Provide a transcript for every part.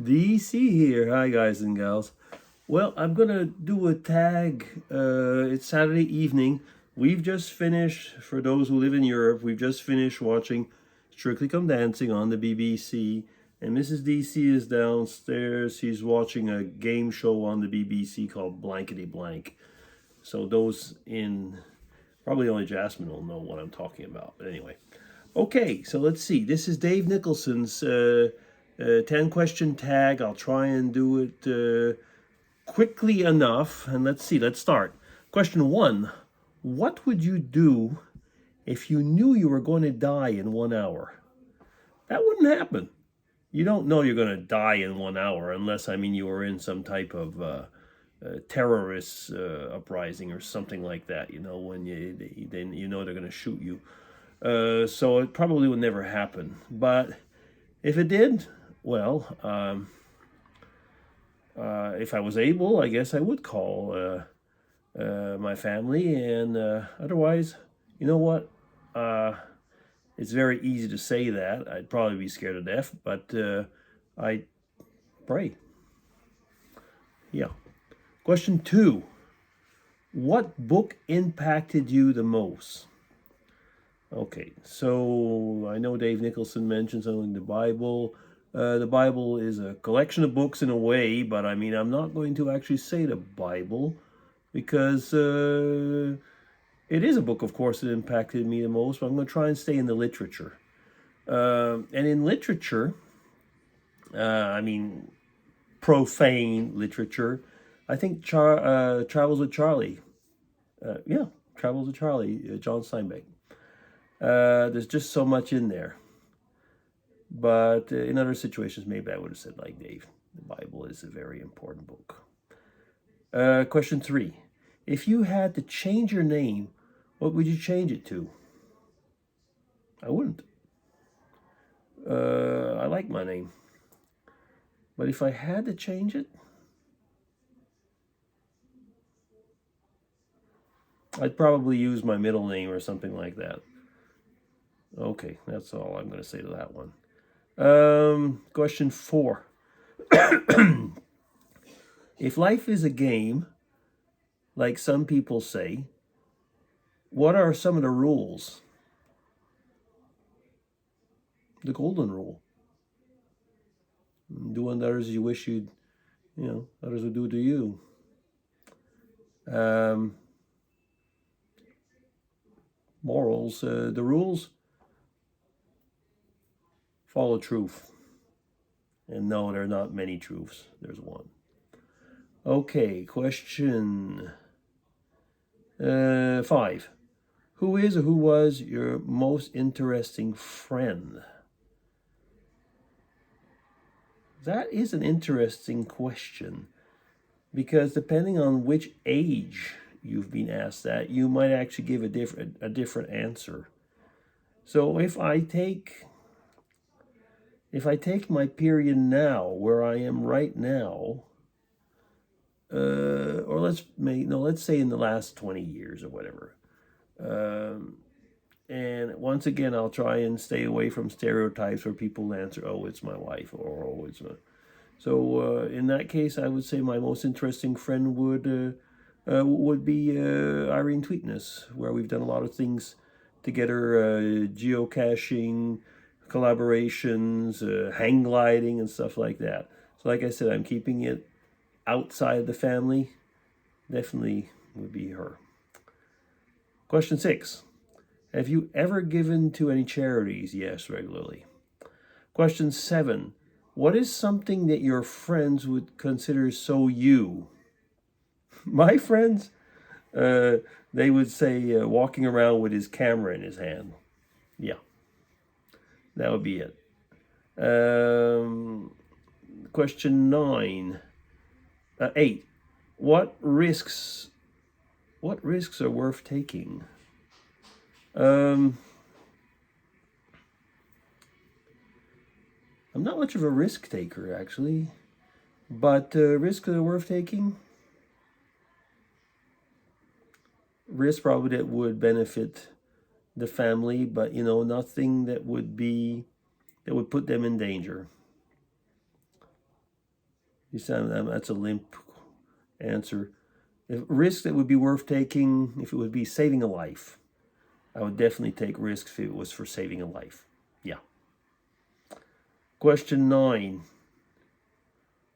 DC here. Hi, guys and gals. Well, I'm gonna do a tag. It's Saturday evening. We've just finished, for those who live in Europe, we've just finished watching Strictly Come Dancing on the BBC. And Mrs. DC is downstairs. She's watching a game show on the BBC called Blankety Blank. So those in probably only Jasmine will know what I'm talking about. But anyway, okay. So let's see. This is Dave Nicholson's 10-question tag. I'll try and do it quickly enough. And let's see. Let's start. Question 1: what would you do if you knew you were going to die in 1 hour? That wouldn't happen. You don't know you're going to die in 1 hour unless, you were in some type of terrorist uprising or something like that. When then you know they're going to shoot you. So it probably would never happen. But if it did, well, if I was able, I guess I would call my family. And otherwise, you know what? It's very easy to say that. I'd probably be scared to death, but I pray. Yeah. Question 2: what book impacted you the most? Okay, so I know Dave Nicholson mentioned something in the Bible. The Bible is a collection of books in a way, but I'm not going to actually say the Bible because it is a book, of course, that impacted me the most, but I'm going to try and stay in the literature. And in literature, profane literature, I think Travels with Charlie. Travels with Charlie, John Steinbeck. There's just so much in there. But in other situations, maybe I would have said like Dave. The Bible is a very important book. Question 3: if you had to change your name, what would you change it to? I wouldn't. I like my name. But if I had to change it, I'd probably use my middle name or something like that. Okay, that's all I'm going to say to that one. Question 4. If life is a game, like some people say, what are some of the rules? The golden rule. Do unto others as you wish others would do to you. Morals. The rules: follow truth. And no, there are not many truths. There's one. Okay, question 5. Who is or who was your most interesting friend? That is an interesting question because depending on which age you've been asked that, you might actually give a different answer. So if I take my period now, where I am right now, or let's say in the last 20 years or whatever. And once again, I'll try and stay away from stereotypes where people answer, "Oh, it's my wife," or "Oh, it's my." So in that case, I would say my most interesting friend would be Irene Tweetness, where we've done a lot of things together, geocaching, collaborations, hang gliding, and stuff like that. So like I said, I'm keeping it outside of the family. Definitely would be her. Question 6. Have you ever given to any charities? Yes, regularly. Question 7. What is something that your friends would consider so you? My friends, they would say walking around with his camera in his hand. Yeah, that would be it. Question 8. What risks are worth taking? I'm not much of a risk taker, actually, but risks that are worth taking. Risks probably that would benefit the family, but nothing that would put them in danger. You sound that's a limp answer. If risk that would be worth taking, if it would be saving a life, I would definitely take risks if it was for saving a life. Yeah. Question 9.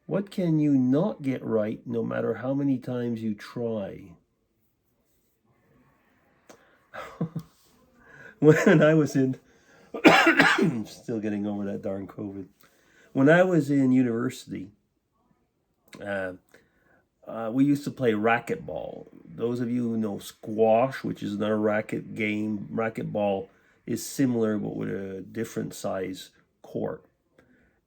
What can you not get right no matter how many times you try? When I was in, still getting over that darn COVID. When I was in university, uh, we used to play racquetball. Those of you who know squash, which is another racket game, racquetball is similar but with a different size court.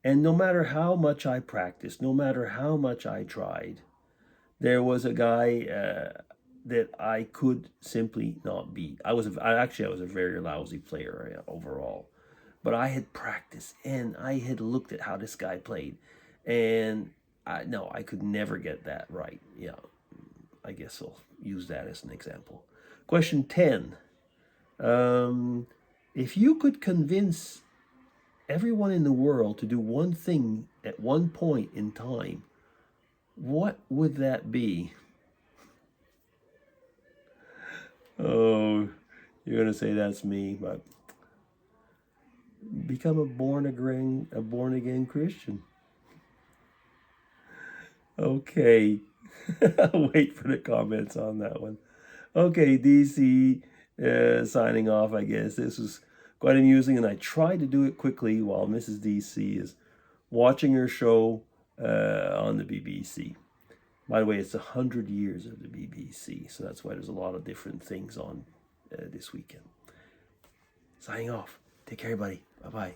And no matter how much I practiced, no matter how much I tried, there was a guy that I could simply not beat. I was a very lousy player overall, but I had practiced and I had looked at how this guy played, and I could never get that right. Yeah, I guess I'll use that as an example. Question 10. If you could convince everyone in the world to do one thing at one point in time, what would that be? Oh, you're gonna say that's me, but become a born again Christian. Okay, I'll wait for the comments on that one. Okay, DC signing off. I guess this was quite amusing, and I tried to do it quickly while Mrs. DC is watching her show on the BBC. By the way, it's 100 years of the BBC, so that's why there's a lot of different things on this weekend. Signing off. Take care, everybody. Bye-bye.